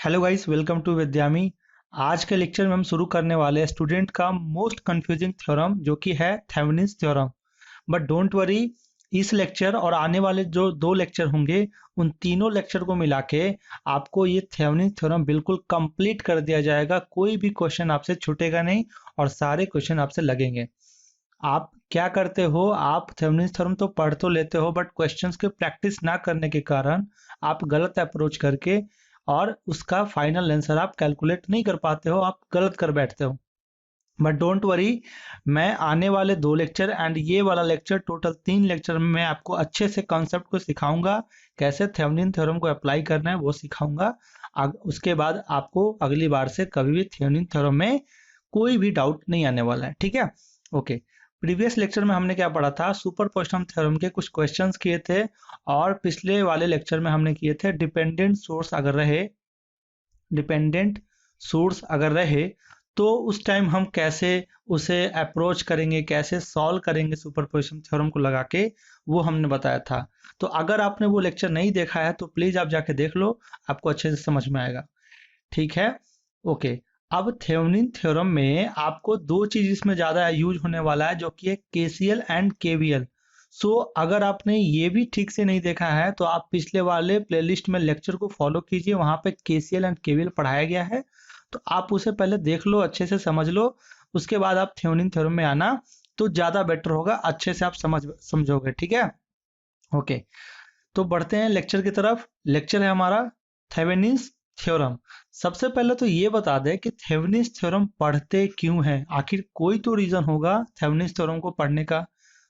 Hello guys, welcome to Vidyami. आज के lecture में हम शुरू करने वाले हैं स्टूडेंट का मोस्ट कंफ्यूजिंग थ्योरम जो कि है Thevenin's theorem. But don't worry, इस लेक्चर और आने वाले जो दो लेक्चर होंगे उन तीनों लेक्चर को मिला के आपको ये थेवेनिन्स थ्योरम बिल्कुल कंप्लीट कर दिया जाएगा। कोई भी क्वेश्चन आपसे छूटेगा नहीं और सारे क्वेश्चन आपसे लगेंगे। आप क्या करते हो, आप थेवेनिन्स थ्योरम तो पढ़ तो लेते हो बट क्वेश्चंस के प्रैक्टिस ना करने के कारण आप गलत अप्रोच करके और उसका फाइनल आंसर आप कैलकुलेट नहीं कर पाते हो, आप गलत कर बैठते हो। बट डोंट वरी, मैं आने वाले दो लेक्चर एंड ये वाला लेक्चर, टोटल 3 लेक्चर में मैं आपको अच्छे से कॉन्सेप्ट को सिखाऊंगा, कैसे थेवेनिन थ्योरम को अप्लाई करना है वो सिखाऊंगा। उसके बाद आपको अगली बार से कभी भी थेवेनिन थ्योरम में कोई भी डाउट नहीं आने वाला है, ठीक है। ओके, प्रीवियस लेक्चर में हमने क्या पढ़ा था, सुपरपोजिशन थ्योरम के कुछ क्वेश्चंस किए थे और पिछले वाले लेक्चर में हमने किए थे डिपेंडेंट सोर्स अगर रहे तो उस टाइम हम कैसे उसे अप्रोच करेंगे, कैसे सॉल्व करेंगे सुपरपोजिशन थ्योरम को लगा के, वो हमने बताया था। तो अगर आपने वो लेक्चर नहीं देखा है तो प्लीज आप जाके देख लो, आपको अच्छे से समझ में आएगा, ठीक है। ओके, अब थेवेनिन थ्योरम में आपको दो चीज इसमें ज्यादा यूज होने वाला है जो कि है केसीएल एंड केवीएल। सो अगर आपने ये भी ठीक से नहीं देखा है तो आप पिछले वाले प्लेलिस्ट में लेक्चर को फॉलो कीजिए, वहां पे केसीएल एंड केवीएल पढ़ाया गया है, तो आप उसे पहले देख लो, अच्छे से समझ लो। उसके बाद आप थेवेनिन थ्योरम में आना तो ज्यादा बेटर होगा, अच्छे से आप समझोगे, ठीक है। ओके, तो बढ़ते हैं लेक्चर की तरफ। लेक्चर है हमारा थेवेनिन्स थ्योरम। सबसे पहले तो ये बता दें कि थेवेनिन्स थ्योरम पढ़ते क्यों हैं, आखिर कोई तो रीजन होगा थेवेनिन्स थ्योरम को पढ़ने का।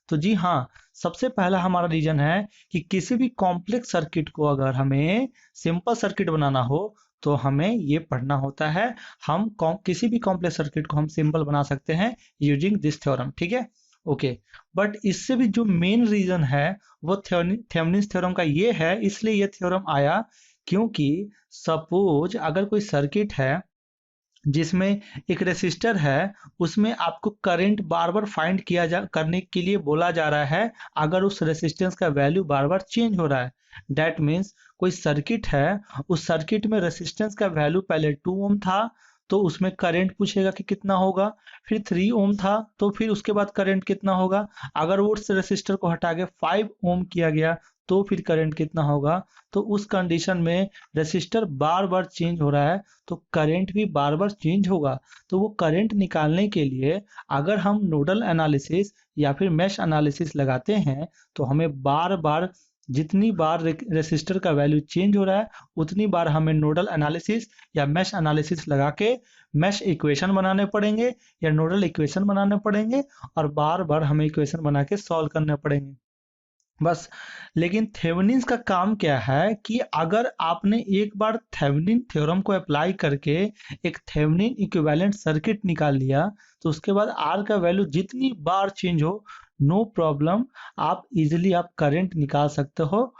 तो जी हाँ, सबसे पहला हमारा रीजन है कि किसी भी कॉम्प्लेक्स सर्किट को अगर हमें सिंपल सर्किट बनाना हो तो हमें ये पढ़ना होता है। किसी भी कॉम्प्लेक्स सर्किट को हम सिंपल बना सकते हैं यूजिंग दिस थ्योरम, ठीक है। ओके, बट इससे भी जो मेन रीजन है वो थेवेनिन्स थ्योरम का ये है, इसलिए ये थ्योरम आया क्योंकि सपोज अगर कोई सर्किट है जिसमें एक रेसिस्टर है, उसमें आपको करंट बार बार फाइंड करने के लिए बोला जा रहा है। अगर उस रेसिस्टेंस का वैल्यू बार बार चेंज हो रहा है, दैट मीन्स कोई सर्किट है, उस सर्किट में रेसिस्टेंस का वैल्यू पहले 2 ओम था तो उसमें करंट पूछेगा कि कितना होगा, फिर 3 ओम था तो फिर उसके बाद करंट कितना होगा, अगर वो उस रेसिस्टर को हटा के 5 ओम किया गया तो फिर करंट कितना होगा। तो उस कंडीशन में रेसिस्टर बार बार चेंज हो रहा है तो करंट भी बार बार चेंज होगा। तो वो करंट निकालने के लिए अगर हम नोडल एनालिसिस या फिर मैश एनालिसिस लगाते हैं तो हमें बार बार, जितनी बार रेसिस्टर का वैल्यू चेंज हो रहा है उतनी बार हमें नोडल एनालिसिस या मैश एनालिसिस लगा के मैश इक्वेशन बनाने पड़ेंगे या नोडल इक्वेशन बनाने पड़ेंगे और बार बार हमें इक्वेशन बना के सॉल्व करने पड़ेंगे, बस। लेकिन थेवेनिन्स का काम क्या है कि अगर आपने एक बार थेवेनिन थ्योरम को अप्लाई करके एक थेवेनिन इक्विवेलेंट सर्किट निकाल लिया तो उसके बाद आर का वैल्यू जितनी बार चेंज हो, नो प्रॉब्लम, आप इजीली आप करंट निकाल सकते हो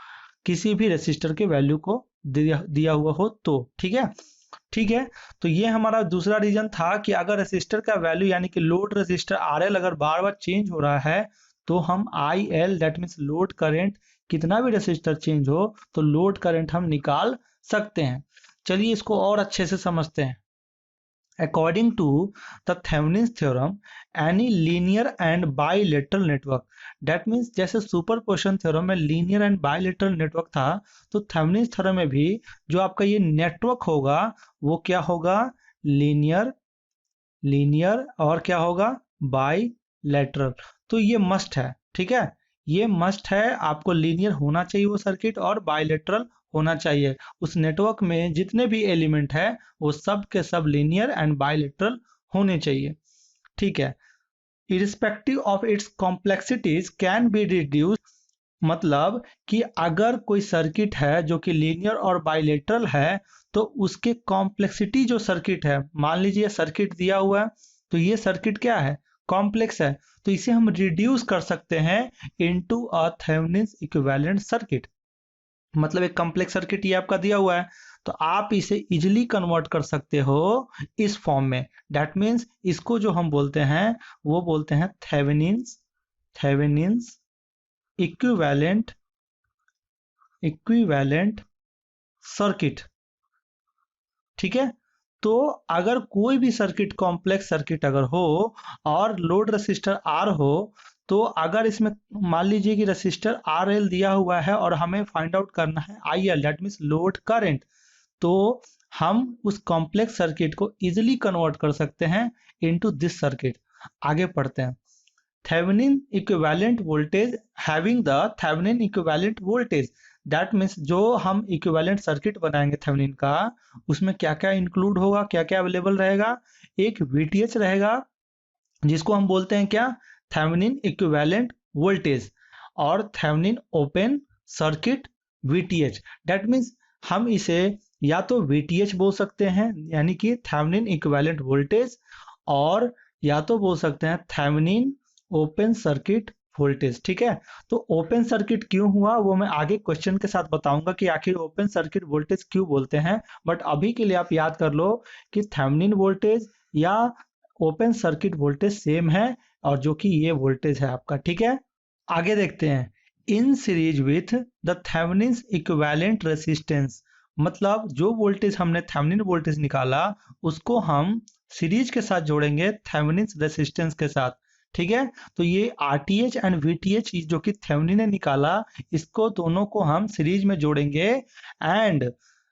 किसी भी रेसिस्टर के वैल्यू को दिया हुआ हो तो, ठीक है। ठीक है, तो ये हमारा दूसरा रीजन था कि अगर रेसिस्टर का वैल्यू यानी कि लोड रेसिस्टर आरएल अगर बार बार चेंज हो रहा है तो हम I L, that means load current, कितना भी रेसिस्टर चेंज हो तो लोड करंट हम निकाल सकते हैं। चलिए इसको और अच्छे से समझते हैं। According to the Thevenin's theorem, any linear and bilateral network, that means जैसे सुपरपोजिशन थ्योरम में लीनियर एंड बाइलेटरल नेटवर्क था, तो थेवेनिन्स थ्योरम में भी जो आपका ये नेटवर्क होगा वो क्या होगा, लीनियर, और क्या होगा, बाइलेटरल। तो ये मस्ट है, ठीक है, ये मस्ट है, आपको लीनियर होना चाहिए वो सर्किट और बाइलेटरल होना चाहिए। उस नेटवर्क में जितने भी एलिमेंट है वो सब के सब लीनियर एंड बाइलेटरल होने चाहिए, ठीक है। Irrespective of its complexities can be reduce, मतलब कि अगर कोई सर्किट है जो कि लीनियर और बाइलेटरल है तो उसके कॉम्प्लेक्सिटी, जो सर्किट है, मान लीजिए सर्किट दिया हुआ है तो ये सर्किट क्या है, कॉम्प्लेक्स है, तो इसे हम रिड्यूस कर सकते हैं into a Thevenin's equivalent circuit. मतलब एक कॉम्प्लेक्स सर्किट ये आपका दिया हुआ है तो आप इसे इजिली कन्वर्ट कर सकते हो इस फॉर्म में। दैट मीन्स इसको जो हम बोलते हैं वो बोलते हैं थेवेनिन्स इक्विवेलेंट सर्किट, ठीक है। तो अगर कोई भी सर्किट कॉम्प्लेक्स सर्किट अगर हो और लोड रेसिस्टर आर हो, तो अगर इसमें मान लीजिए कि रेसिस्टर आर एल दिया हुआ है और हमें फाइंड आउट करना है I L, that means load current, तो हम उस कॉम्प्लेक्स सर्किट को इजिली कन्वर्ट कर सकते हैं इनटू दिस सर्किट। आगे पढ़ते हैं। Thevenin equivalent voltage, having the Thevenin equivalent voltage, that means जो हम इक्विवेलेंट सर्किट बनाएंगे थेवेनिन का, उसमें क्या क्या इंक्लूड होगा, क्या क्या अवेलेबल रहेगा। एक वीटीएच रहेगा जिसको हम बोलते हैं क्या, थेवेनिन इक्विवेलेंट वोल्टेज, और Thevenin open circuit VTH. That means हम इसे या तो वीटीएच बोल सकते हैं यानी कि थेवेनिन इक्विवेलेंट वोल्टेज, और या तो बोल सकते हैं थेवेनिन ओपन सर्किट वोल्टेज। ठीक है। तो ओपन सर्किट क्यों हुआ वो मैं आगे क्वेश्चन के साथ बताऊंगा कि आखिर ओपन सर्किट वोल्टेज क्यों बोलते हैं, बट अभी के लिए आप याद कर लो कि थेवेनिन वोल्टेज या ओपन सर्किट वोल्टेज सेम है, और जो कि ये वोल्टेज है आपका। ठीक है। आगे देखते हैं। In series with the Thevenin equivalent resistance, मतलब जो वोल्टेज हमने थेवेनिन वोल्टेज निकाला उसको हम सीरीज के साथ जोड़ेंगे थेवेनिन रेसिस्टेंस के साथ। ठीक है। तो ये आरटीएच एंड वीटीएच जो कि थेवेनिन ने निकाला, इसको दोनों को हम सीरीज में जोड़ेंगे, एंड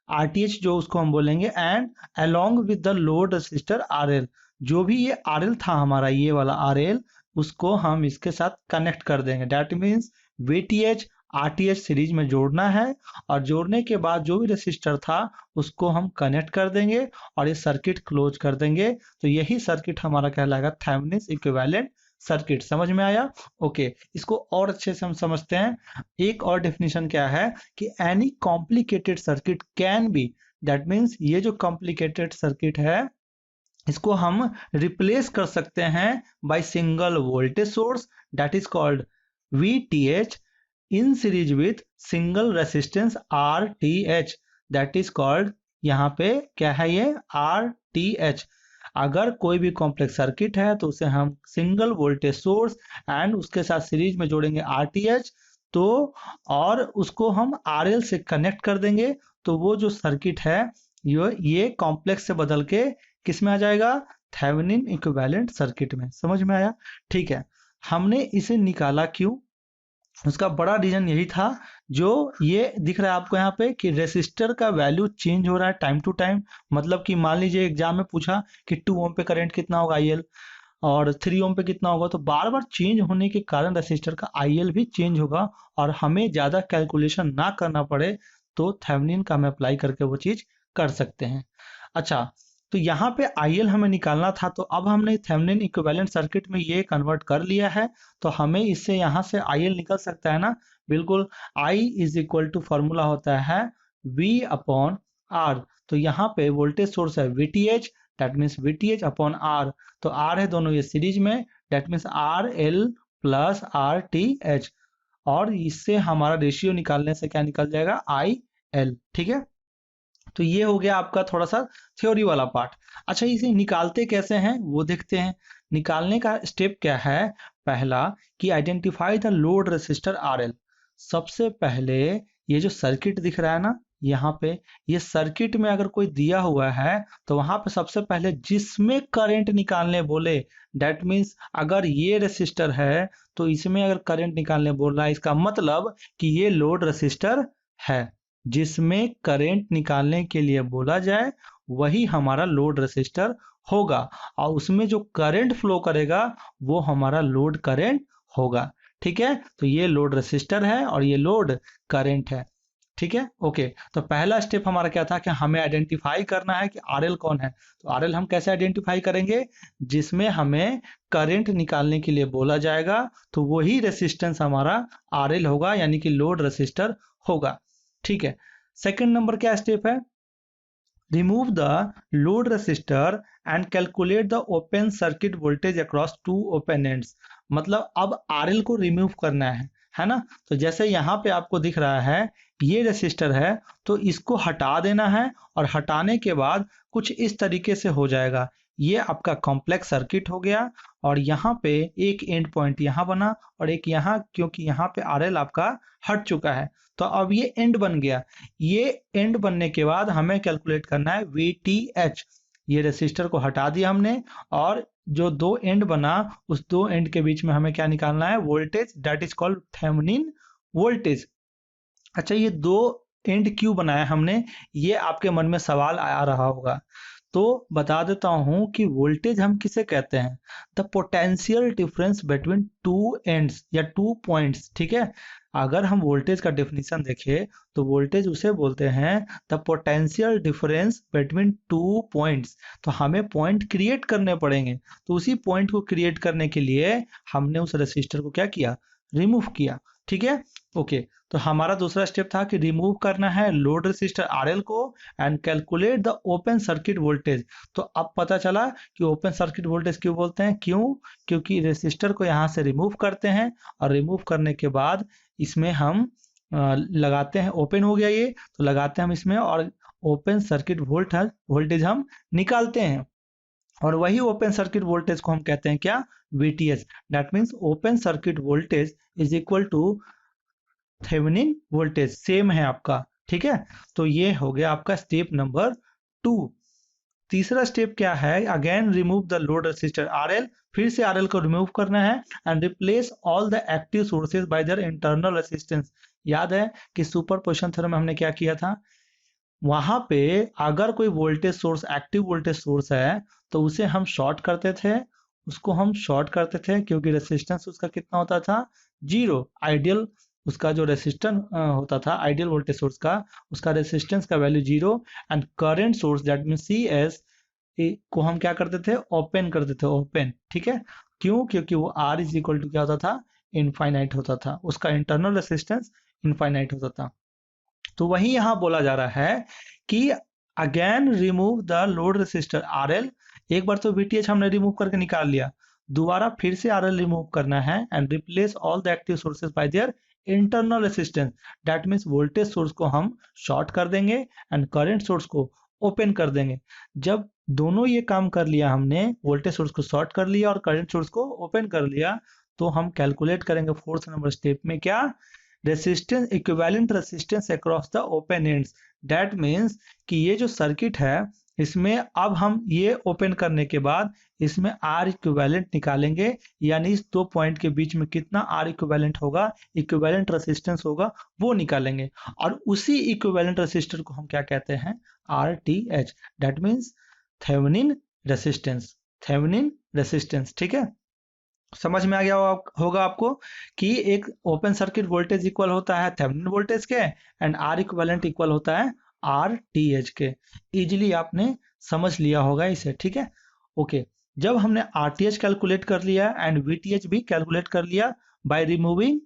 आरटीएच जो उसको हम बोलेंगे and along with the load resistor RL, जो भी ये आरएल था हमारा, ये वाला आरएल, उसको हम इसके साथ कनेक्ट कर देंगे। That means VTH RTH series में जोड़ना है, और जोड़ने के बाद जो भी रेसिस्टर था उसको हम कनेक्ट कर देंगे और ये सर्किट क्लोज कर देंगे। तो यही सर्किट हमारा कहलाएगा थेवेनिन इक्विवेलेंट सर्किट। समझ में आया? ओके। इसको और अच्छे से हम समझते हैं। एक और डेफिनेशन क्या है कि any complicated circuit can be, that means ये जो कॉम्प्लिकेटेड सर्किट है इसको हम रिप्लेस कर सकते हैं by single voltage source, that is called VTH, in series with single resistance RTH, that is called, यहाँ पे क्या है ये, RTH। अगर कोई भी कॉम्प्लेक्स सर्किट है तो उसे हम सिंगल वोल्टेज सोर्स एंड उसके साथ सीरीज में जोड़ेंगे RTH, तो और उसको हम RL से कनेक्ट कर देंगे, तो वो जो सर्किट है ये कॉम्प्लेक्स से बदल के किस में आ जाएगा, थेवेनिन इक्विवेलेंट सर्किट में। समझ में आया? ठीक है। हमने इसे निकाला क्यों, उसका बड़ा रीजन यही था, जो ये दिख रहा है आपको यहाँ पे कि रेसिस्टर का वैल्यू चेंज हो रहा है टाइम टू टाइम। मतलब कि मान लीजिए एग्जाम में पूछा कि 2 ओम पे करंट कितना होगा IL, और 3 ओम पे कितना होगा, तो बार बार चेंज होने के कारण रेसिस्टर का IL भी चेंज होगा, और हमें ज्यादा कैलकुलेशन ना करना पड़े, तो थेवेनिन का हम अप्लाई करके वो चीज कर सकते हैं। अच्छा, तो यहाँ पे IL हमें निकालना था, तो अब हमने थेवेनिन इक्विवेलेंट सर्किट में ये कन्वर्ट कर लिया है, तो हमें इससे यहाँ से IL निकल सकता है ना, बिल्कुल। I is equal to formula होता है V अपॉन R। तो यहाँ पे वोल्टेज सोर्स है VTH, that means VTH upon R, तो R है दोनों ये सीरीज में, that means RL plus RTH, और इससे हमारा रेशियो निकालने से क्या निकल जाएगा, IL। ठीक है। तो ये हो गया आपका थोड़ा सा थ्योरी वाला पार्ट। अच्छा, इसे निकालते कैसे हैं वो देखते हैं। निकालने का स्टेप क्या है, पहला कि identify the load resistor RL। सबसे पहले ये जो सर्किट दिख रहा है ना यहाँ पे, ये सर्किट में अगर कोई दिया हुआ है तो वहां पे सबसे पहले जिसमें करंट निकालने बोले, दैट मीन्स अगर ये रेसिस्टर है तो इसमें अगर करंट निकालने बोल रहा है, इसका मतलब कि ये लोड रेसिस्टर है। जिसमें करंट निकालने के लिए बोला जाए वही हमारा लोड रेसिस्टर होगा, और उसमें जो करंट फ्लो करेगा वो हमारा लोड करंट होगा। ठीक है। तो ये लोड रेसिस्टर है और ये लोड करंट है। ठीक है। ओके। तो पहला स्टेप हमारा क्या था कि हमें आइडेंटिफाई करना है कि RL कौन है। तो RL हम कैसे आइडेंटिफाई करेंगे, जिसमें हमें करंट निकालने के लिए बोला जाएगा तो वही रेसिस्टेंस हमारा RL होगा, यानी कि लोड रेसिस्टर होगा। ठीक है। सेकंड नंबर क्या स्टेप है, remove the load resistor and calculate the open circuit voltage across 2 open ends. मतलब अब RL को रिमूव करना है ना। तो जैसे यहाँ पे आपको दिख रहा है ये रेसिस्टर है, तो इसको हटा देना है, और हटाने के बाद कुछ इस तरीके से हो जाएगा ये आपका कॉम्प्लेक्स सर्किट हो गया, और यहाँ पे एक एंड पॉइंट यहाँ बना और एक यहाँ, क्योंकि यहाँ पे आरएल आपका हट चुका है तो अब ये एंड बन गया। ये एंड बनने के बाद हमें कैलकुलेट करना है वीटीएच। ये रेसिस्टर को हटा दिया हमने, और जो दो एंड बना उस दो एंड के बीच में हमें क्या निकालना है, voltage, that is called Thevenin voltage. अच्छा, ये दो एंड क्यों बनाया हमने, ये आपके मन में सवाल आ रहा होगा, तो बता देता हूं कि वोल्टेज हम किसे कहते हैं, the potential difference between two ends या टू पॉइंट्स। ठीक है, अगर हम वोल्टेज का डेफिनेशन देखें तो वोल्टेज उसे बोलते हैं the potential difference between two points. तो हमें पॉइंट क्रिएट करने पड़ेंगे, तो उसी पॉइंट को क्रिएट करने के लिए हमने उस रेसिस्टर को क्या किया, रिमूव किया। ठीक है, ओके। तो हमारा दूसरा स्टेप था कि रिमूव करना है लोड रेसिस्टर आरएल को and calculate the open circuit voltage. तो अब पता चला कि ओपन सर्किट वोल्टेज क्यों बोलते हैं, क्यों, क्योंकि रेसिस्टर को यहाँ से रिमूव करते हैं और रिमूव करने के बाद इसमें हम लगाते हैं, ओपन हो गया ये, तो लगाते हैं हम इसमें और ओपन सर्किट वोल्टेज हम निकालते हैं, और वही ओपन सर्किट वोल्टेज को हम कहते हैं क्या, VTH. That means open circuit voltage is equal to Thevenin voltage, same है आपका। ठीक है, तो ये हो गया आपका स्टेप नंबर 2। तीसरा स्टेप क्या है, again remove the load resistor RL. फिर से आरएल को रिमूव करना है and replace all the active sources bye their internal resistance. याद है कि सुपरपोजिशन थ्योरम में हमने क्या किया था, वहां पे अगर कोई voltage source, active voltage source है, तो उसे हम शॉर्ट करते थे, उसको हम शॉर्ट करते थे क्योंकि रेसिस्टेंस उसका कितना होता था, 0। आइडियल उसका जो रेसिस्टेंस होता था आइडियल वोल्टेज सोर्स का, उसका रेसिस्टेंस का value 0। And current source that mean C S को हम क्या करते थे, ओपन करते थे, ओपन। ठीक है, क्यों, क्योंकि वो आर इज इक्वल टू क्या होता था, इनफाइनाइट होता था, उसका इंटरनल रेसिस्टेंस इनफाइनाइट होता था। तो वही यहां बोला जा रहा है कि again remove the load resistor RL. एक बार तो वीटीएच हमने रिमूव करके निकाल लिया, दोबारा फिर से आरएल रिमूव करना है and replace all the active sources bye their internal resistance. That means voltage source को हम शॉर्ट कर देंगे एंड करंट सोर्स को ओपन कर देंगे। जब दोनों ये काम कर लिया, हमने वोल्टेज सोर्स को शॉर्ट कर लिया और करंट सोर्स को ओपन कर लिया, तो हम कैलकुलेट करेंगे फोर्थ नंबर स्टेप में क्या, resistance, equivalent resistance across the open ends. That means कि ये जो सर्किट है इसमें अब हम ये ओपन करने के बाद इसमें आर इक्विवेलेंट निकालेंगे, यानी इस दो पॉइंट के बीच में कितना आर इक्विवेलेंट होगा, इक्विवेलेंट रेसिस्टेंस होगा, वो निकालेंगे। और उसी इक्विवेलेंट रेसिस्टर को हम क्या कहते हैं, R T H. That means Thevenin resistance, Thevenin resistance. ठीक है, समझ में आ गया होगा आपको कि एक ओपन सर्किट वोल्टेज इक्वल होता है थेवेनिन वोल्टेज के एंड आर इक्विवेलेंट इक्वल होता है आर टी एच के। इजिली आपने समझ लिया होगा इसे। ठीक है, ओके। जब हमने आर टी एच कैलकुलेट कर लिया एंड वी टी एच भी कैलकुलेट कर लिया by removing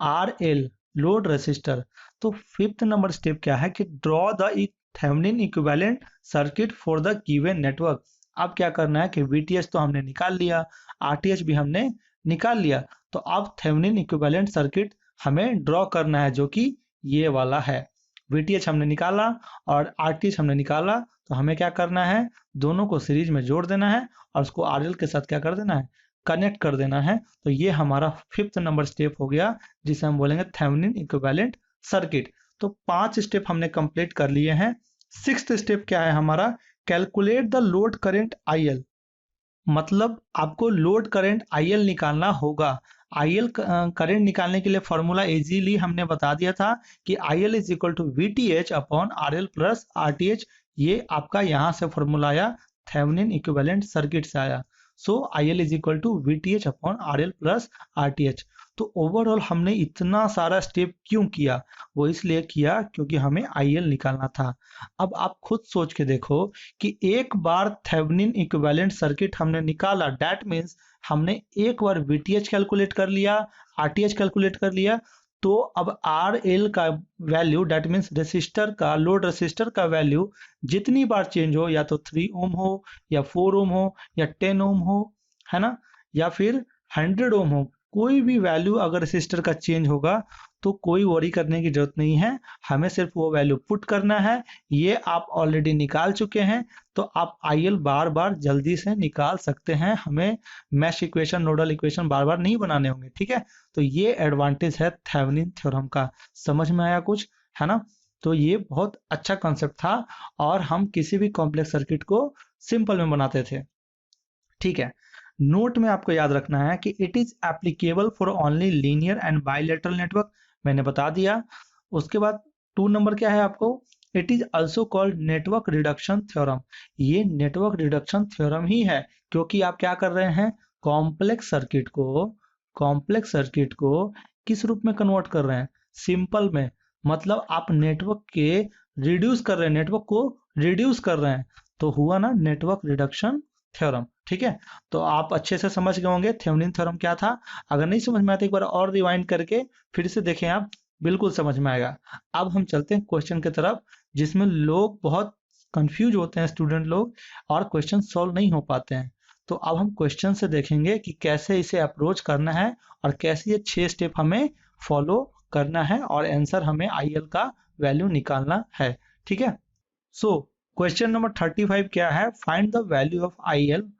R L load resistor, तो फिफ्थ नंबर स्टेप क्या है कि draw the Thevenin equivalent circuit for the given network. अब क्या करना है कि वीटीएच तो हमने निकाल लिया, आरटीएच भी हमने निकाल लिया, तो अब थेवेनिन इक्विवेलेंट सर्किट हमें ड्रॉ करना है, जो कि ये वाला है। वीटीएच हमने निकाला और आरटीएच हमने निकाला, तो हमें क्या करना है, दोनों को सीरीज में जोड़ देना है और उसको आरएल के साथ क्या कर देना है, कनेक्ट कर देना है। तो ये हमारा फिफ्थ नंबर स्टेप हो गया, जिसे हम बोलेंगे थेवेनिन इक्विवेलेंट सर्किट। तो 5 स्टेप हमने कंप्लीट कर लिए हैं। सिक्स्थ स्टेप क्या है हमारा, calculate the load current IL. मतलब आपको लोड करंट आईएल निकालना होगा। आईएल करंट निकालने के लिए फॉर्मूला इजीली हमने बता दिया था कि IL is equal to VTH upon RL plus RTH. ये आपका यहाँ से फॉर्मूला आया, थेवेनिन इक्विवेलेंट सर्किट से आया। So IL is equal to VTH upon RL plus RTH. तो ओवरऑल हमने इतना सारा स्टेप क्यों किया, वो इसलिए किया क्योंकि हमें आईएल निकालना था। अब आप खुद सोच के देखो कि एक बार थेवेनिन इक्विवेलेंट सर्किट हमने निकाला, दैट मीन्स हमने एक बार वीटीएच कैलकुलेट कर लिया, आरटीएच कैलकुलेट कर लिया, तो अब आर एल का वैल्यू, दैट मीन्स रेसिस्टर का, लोड रेसिस्टर का वैल्यू जितनी बार चेंज हो, या तो 3 ओम हो या 4 ओम हो या 10 ओम हो, है ना, या फिर 100 ओम हो, कोई भी वैल्यू अगर रेसिस्टर का चेंज होगा तो कोई वरी करने की जरूरत नहीं है, हमें सिर्फ वो वैल्यू पुट करना है। ये आप ऑलरेडी निकाल चुके हैं, तो आप आईएल बार बार जल्दी से निकाल सकते हैं, हमें मैश इक्वेशन, नोडल इक्वेशन बार बार नहीं बनाने होंगे, ठीक है। तो ये एडवांटेज है थेवेनिन थ्योरम का। समझ में आया कुछ, है ना। तो ये बहुत अच्छा कॉन्सेप्ट था, और हम किसी भी कॉम्प्लेक्स सर्किट को सिंपल में बनाते थे, ठीक है। नोट में आपको याद रखना है कि it is applicable for only linear and bilateral network, मैंने बता दिया। उसके बाद 2 नंबर क्या है आपको, it is also called network reduction theorem. ये नेटवर्क रिडक्शन थ्योरम ही है, क्योंकि आप क्या कर रहे हैं, कॉम्प्लेक्स सर्किट को किस रूप में कन्वर्ट कर रहे हैं, सिंपल में। मतलब आप नेटवर्क के रिड्यूस कर रहे हैं, नेटवर्क को रिड्यूस कर रहे हैं, तो हुआ ना नेटवर्क रिडक्शन थ्योरम, ठीक है। तो आप अच्छे से समझ गए होंगे थेवेनिन थ्योरम क्या था। अगर नहीं समझ में आया तो एक बार और रिवाइंड करके फिर से देखें, आप बिल्कुल समझ में आएगा। अब हम चलते हैं क्वेश्चन की तरफ, जिसमें लोग बहुत कंफ्यूज होते हैं, स्टूडेंट लोग, और क्वेश्चन सॉल्व नहीं हो पाते हैं। तो अब हम क्वेश्चन से देखेंगे कि कैसे इसे अप्रोच करना है, और कैसे ये 6 स्टेप हमें फॉलो करना है, और आंसर हमें आईएल का वैल्यू निकालना है, ठीक है। सो क्वेश्चन नंबर 35 क्या है, find the value of IL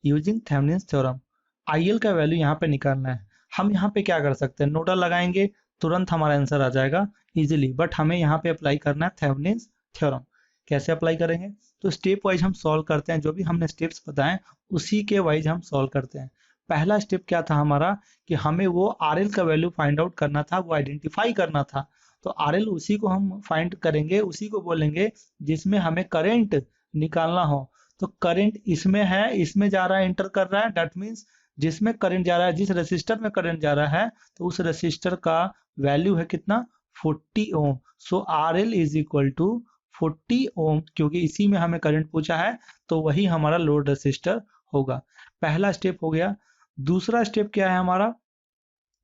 using Thevenin's theorem. IL का वैल्यू यहाँ पे निकालना है। हम यहाँ पे क्या कर सकते हैं, नोडल लगाएंगे, तुरंत हमारा आंसर आ जाएगा इजीली, बट हमें यहाँ पे अप्लाई करना है थेवेनिन्स थ्योरम। कैसे अप्लाई करेंगे, तो स्टेप वाइज हम सॉल्व करते हैं, जो भी हमने स्टेप्स बताएं उसी के वाइज हम सॉल्व करते हैं। पहला स्टेप क्या था हमारा, कि हमें वो आरएल का वैल्यू फाइंड आउट करना था, वो आइडेंटिफाई करना था। तो आरएल उसी को हम फाइंड करेंगे, उसी को बोलेंगे जिसमें हमें करंट निकालना हो। तो करंट इसमें है, इसमें जा रहा है, इंटर कर रहा है, दैट मीन्स जिसमें करंट जा रहा है, जिस रेसिस्टर में करंट जा रहा है, तो उस रेसिस्टर का वैल्यू है कितना, 40 ohm. So R L is equal to 40 ohm, क्योंकि इसी में हमें करंट पूछा है, तो वही हमारा लोड रेसिस्टर होगा। पहला स्टेप हो गया। दूसरा स्टेप क्या है हमारा,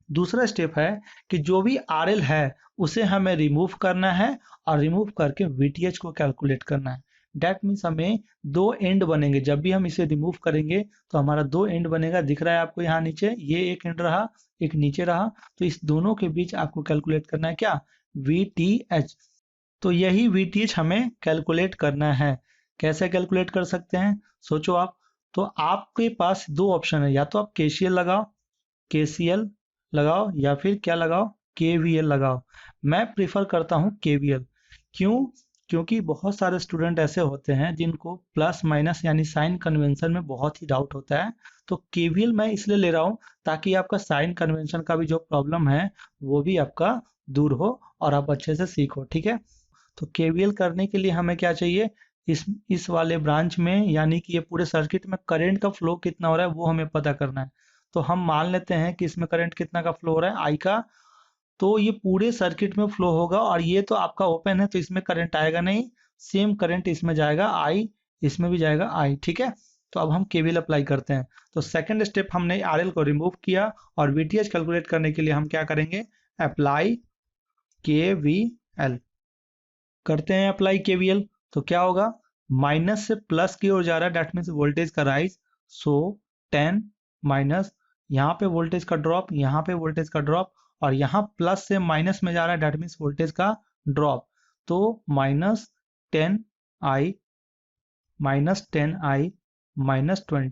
दूसरा स्टेप है कि जो भी आर एल है उसे हमें रिमूव करना है, और रिमूव करके वीटीएच को कैलकुलेट करना है। डेट मीन्स हमें 2 एंड बनेंगे, जब भी हम इसे रिमूव करेंगे तो हमारा 2 एंड बनेगा, दिख रहा है आपको यहाँ नीचे, ये एक एंड रहा, एक नीचे रहा, तो इस दोनों के बीच आपको कैलकुलेट करना है क्या, वीटीएच। तो यही वीटीएच हमें कैलकुलेट करना है। कैसे कैलकुलेट कर सकते हैं, सोचो आप। तो आपके पास 2 ऑप्शन है, या तो आप केसीएल लगाओ, केसीएल लगाओ, या फिर क्या लगाओ, केवीएल लगाओ। मैं प्रीफर करता हूं केवीएल। क्यों, क्योंकि बहुत सारे स्टूडेंट ऐसे होते हैं जिनको प्लस माइनस यानी साइन कन्वेंशन में बहुत ही डाउट होता है। तो केवीएल मैं इसलिए ले रहा हूं ताकि आपका साइन कन्वेंशन का भी जो प्रॉब्लम है वो भी आपका दूर हो, और आप अच्छे से सीखो, ठीक है। तो केवीएल करने के लिए हमें क्या चाहिए, इस वाले ब्रांच में, यानी कि ये पूरे सर्किट में करंट का फ्लो कितना हो रहा है वो हमें पता करना है। तो हम मान लेते हैं कि इसमें करंट कितना का फ्लो हो रहा है, आई का। तो ये पूरे सर्किट में फ्लो होगा, और ये तो आपका ओपन है तो इसमें करंट आएगा नहीं, सेम करंट इसमें जाएगा आई, इसमें भी जाएगा आई, ठीक है। तो अब हम केवीएल अप्लाई करते हैं। तो सेकंड स्टेप हमने आरएल को रिमूव किया, और वीटीएच कैलकुलेट करने के लिए हम क्या करेंगे, अप्लाई केवीएल करते हैं। अप्लाई केवीएल तो क्या होगा, माइनस से प्लस की ओर जा रहा है, दैट मीन्स वोल्टेज का राइज। सो 10 माइनस, यहाँ पे वोल्टेज का ड्रॉप, यहाँ पे वोल्टेज का ड्रॉप, और यहाँ प्लस से माइनस में जा रहा है, दैट मीन्स वोल्टेज का ड्रॉप। तो -10i -10i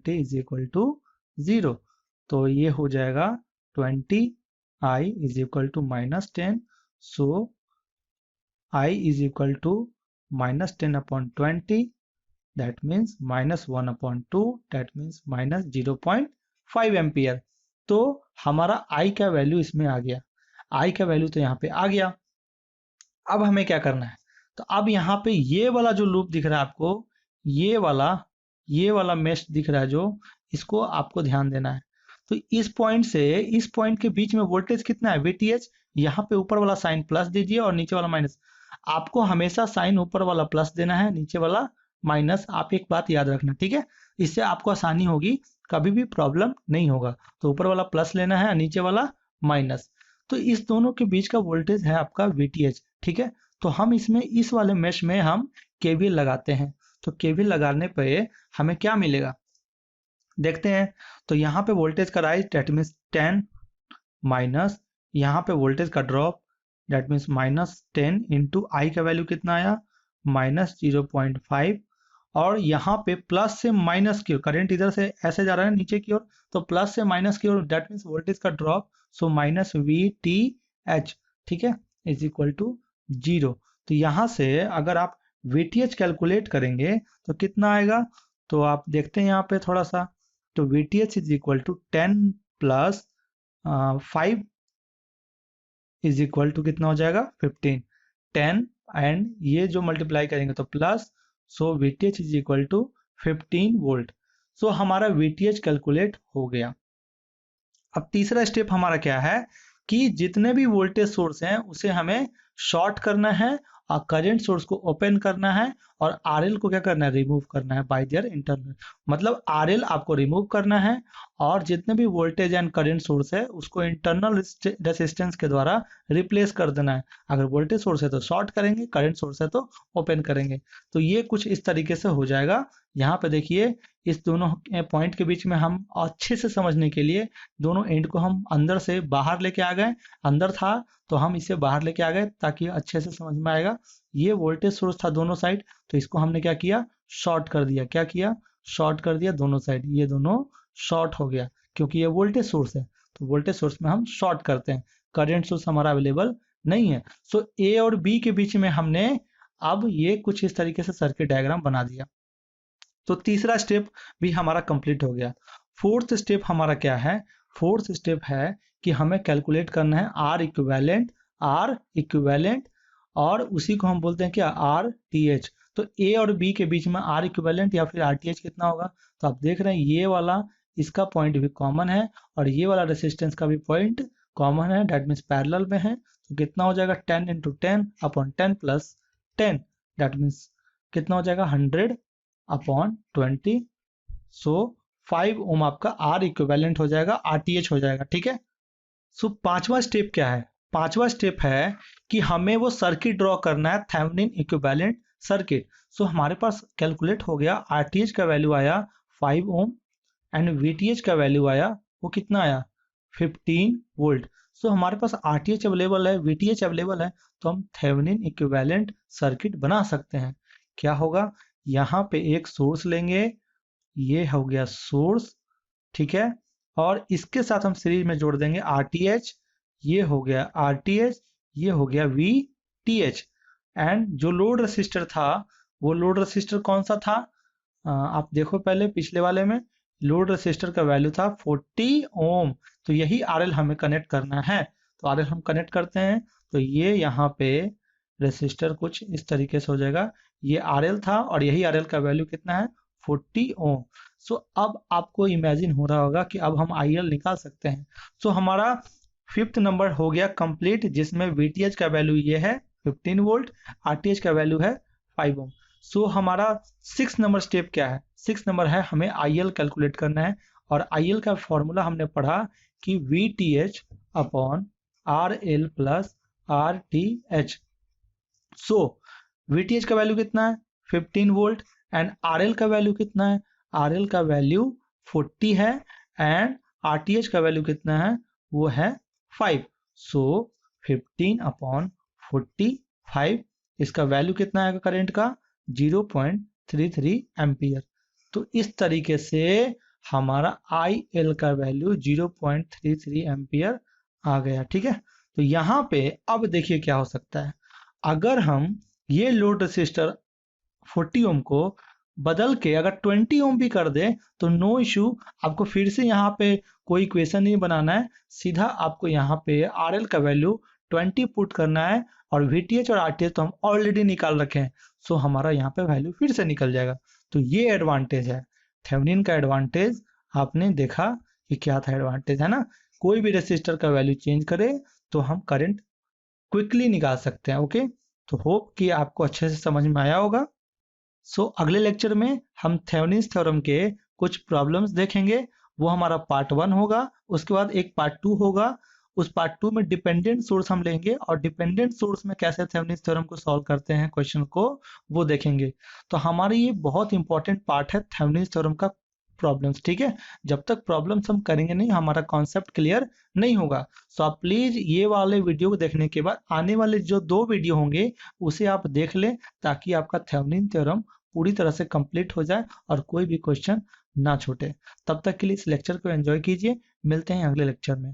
is equal to 0। तो ये हो जाएगा 20i is equal to -10। So I is equal to -10/20, that means -1/2, that means -0.5 ampere. तो हमारा I का वैल्यू इसमें आ गया, I का वैल्यू तो यहाँ पे आ गया। अब हमें क्या करना है, तो अब यहाँ पे ये वाला जो लूप दिख रहा है आपको, ये वाला मेश दिख रहा है जो, इसको आपको ध्यान देना है। तो इस पॉइंट से इस पॉइंट के बीच में वोल्टेज कितना है, वीटीएच। यहाँ पे ऊपर वाला साइन प्लस दीजिए और नीचे वाला माइनस। आपको हमेशा साइन ऊपर वाला प्लस देना है, नीचे वाला माइनस। आप एक बात याद रखना, ठीक है, इससे आपको आसानी होगी, कभी भी प्रॉब्लम नहीं होगा। तो ऊपर वाला प्लस लेना है, नीचे वाला माइनस। तो इस दोनों के बीच का वोल्टेज है आपका वीटीएच, ठीक है। तो हम इसमें इस वाले मेश में हम केवीएल लगाते हैं। तो केवीएल लगाने पे हमें क्या मिलेगा, देखते हैं। तो यहाँ पे वोल्टेज का राइज, डेट मीन्स 10 माइनस, यहाँ पे वोल्टेज का ड्रॉप, दैट मीन्स -10 इंटू आई का वैल्यू कितना आया -0.5, और यहाँ पे प्लस से माइनस की ओर करंट इधर से ऐसे जा रहा है नीचे की ओर, तो प्लस से माइनस की ओर दैट मीन्स वोल्टेज का ड्रॉप, सो -VTH, ठीक है, इज इक्वल टू 0। तो यहाँ से अगर आप VTH कैलकुलेट करेंगे तो कितना आएगा, तो आप देखते हैं यहाँ पे थोड़ा सा, तो VTH is equal to 10 plus 5 is equal to कितना हो जाएगा 15, 10 एंड ये जो मल्टीप्लाई करेंगे तो plus, so VTH is equal to 15 volt. So हमारा VTH कैलकुलेट हो गया। अब तीसरा स्टेप हमारा क्या है कि जितने भी वोल्टेज सोर्स हैं उसे हमें शॉर्ट करना है और करंट सोर्स को ओपन करना है, और RL को क्या करना है, रिमूव करना है बाय देयर इंटरनल, मतलब RL आपको रिमूव करना है और जितने भी वोल्टेज एंड करंट सोर्स है उसको इंटरनल रेसिस्टेंस के द्वारा रिप्लेस कर देना है। अगर वोल्टेज सोर्स है तो शॉर्ट करेंगे, करंट सोर्स है तो ओपन करेंगे। तो ये कुछ इस तरीके से हो जाएगा। यहाँ पे देखिए इस दोनों पॉइंट के बीच में हम अच्छे से समझने के लिए दोनों एंड को हम अंदर से बाहर लेके आ गए, अंदर था तो हम इसे बाहर लेके आ गए ताकि अच्छे से समझ में आएगा। ये वोल्टेज सोर्स था दोनों साइड, तो इसको हमने क्या किया, शॉर्ट कर दिया। क्या किया, शॉर्ट कर दिया दोनों साइड, ये दोनों शॉर्ट हो गया क्योंकि ये वोल्टेज सोर्स है, तो वोल्टेज सोर्स में हम शॉर्ट करते हैं, करंट सोर्स हमारा अवेलेबल नहीं है। सो ए और बी के बीच में हमने अब ये कुछ इस तरीके से सर्किट डायग्राम बना दिया। तो तीसरा स्टेप भी हमारा कंप्लीट हो गया। फोर्थ स्टेप हमारा क्या है, फोर्थ स्टेप है कि हमें कैलकुलेट करना है आर इक्विवेलेंट, और उसी को हम बोलते हैं क्या, RTH। तो ए और बी के बीच में आर इक्विवेलेंट या फिर RTH कितना होगा, तो आप देख रहे हैं ये वाला इसका पॉइंट भी कॉमन है और ये वाला रेसिस्टेंस का भी पॉइंट कॉमन है, डेट मीन्स पैरेलल में है। तो कितना हो जाएगा 10 into 10 upon 10 plus 10, that means कितना हो जाएगा 100 अपॉन 20। सो 5 ओम आपका आर इक्विवेलेंट हो जाएगा, RTH हो जाएगा, ठीक है। सो पांचवा स्टेप क्या है, पांचवा स्टेप है कि हमें वो सर्किट ड्रॉ करना है, थेवेनिन इक्विवेलेंट सर्किट। सो हमारे पास कैलकुलेट हो गया, RTH का वैल्यू आया 5 ओम एंड VTH का वैल्यू आया, वो कितना आया 15 वोल्ट। सो हमारे पास RTH अवेलेबल है, VTH अवेलेबल है, तो हम थेवेनिन इक्विवेलेंट सर्किट बना सकते हैं। क्या होगा, यहाँ पे एक सोर्स लेंगे, ये हो गया सोर्स, ठीक है, और इसके साथ हम सीरीज में जोड़ देंगे RTH, ये हो गया RTH, ये हो गया VTH। एंड जो लोड रेसिस्टर था, वो लोड रेसिस्टर कौन सा था, आप देखो पहले पिछले वाले में लोड रेसिस्टर का वैल्यू था 40 ओम, तो यही RL हमें कनेक्ट करना है। तो RL हम कनेक्ट करते हैं, तो ये यहाँ पे रेसिस्टर कुछ इस तरीके से हो जाएगा, ये RL था और यही RL का वैल्यू कितना है 40 ओम। सो अब आपको इमेजिन हो रहा होगा कि अब हम IL निकाल सकते हैं। सो हमारा फिफ्थ नंबर हो गया कंप्लीट, जिसमें VTH का वैल्यू ये है 15 वोल्ट, RTH का वैल्यू है 5 ओम। सो हमारा 6 नंबर स्टेप क्या है, 6 नंबर है हमें IL कैलकुलेट करना है, और IL का फॉर्मूला हमने पढ़ा कि VTH upon RL plus RTH। सो VTH का वैल्यू कितना है 15 वोल्ट एंड RL का वैल्यू कितना है, RL का वैल्यू 40 है एंड RTH का वैल्यू कितना है, वो है 5। सो 15 अपॉन 45, इसका वैल्यू कितना आएगा करंट का 0.33 एम्पियर। तो इस तरीके से हमारा IL का वैल्यू 0.33 एम्पियर आ गया, ठीक है। तो यहाँ पे अब देखिए क्या हो सकता है, अगर हम ये लोड रेसिस्टर 40 ओम को बदल के अगर 20 ओम भी कर दे तो नो इशू, आपको फिर से यहाँ पे कोई इक्वेशन नहीं बनाना है, सीधा आपको यहाँ पे RL का वैल्यू 20 पुट करना है और VTH और RTH तो हम ऑलरेडी निकाल रखे हैं, सो हमारा यहाँ पे वैल्यू फिर से निकल जाएगा। तो ये एडवांटेज है थेवेनिन का एडवांटेज, आपने देखा कि क्या था एडवांटेज, है ना, कोई भी रेसिस्टर का वैल्यू चेंज करे तो हम करंट क्विकली निकाल सकते हैं। ओके, तो होप कि आपको अच्छे से समझ में आया होगा। सो अगले लेक्चर में हम थेवेनिन्स थ्योरम के कुछ प्रॉब्लम्स देखेंगे, वो हमारा पार्ट 1 होगा। उसके बाद एक पार्ट 2 होगा, उस पार्ट 2 में डिपेंडेंट सोर्स हम लेंगे और डिपेंडेंट सोर्स में कैसे थेवेनिन्स थ्योरम को सॉल्व करते हैं क्वेश्चन को, वो देखेंगे। तो हमारी ये बहुत इंपॉर्टेंट पार्ट है थेवेनिन्स थ्योरम का प्रॉब्लम्स, ठीक है। जब तक प्रॉब्लम्स हम करेंगे नहीं, हमारा कॉन्सेप्ट क्लियर नहीं होगा। सो आप प्लीज ये वाले वीडियो को देखने के बाद आने वाले जो 2 वीडियो होंगे उसे आप देख लें, ताकि आपका थेवेनिन थ्योरम पूरी तरह से कंप्लीट हो जाए और कोई भी क्वेश्चन ना छूटे। तब तक के लिए इस लेक्चर को एंजॉय कीजिए। मिलते हैं अगले लेक्चर में।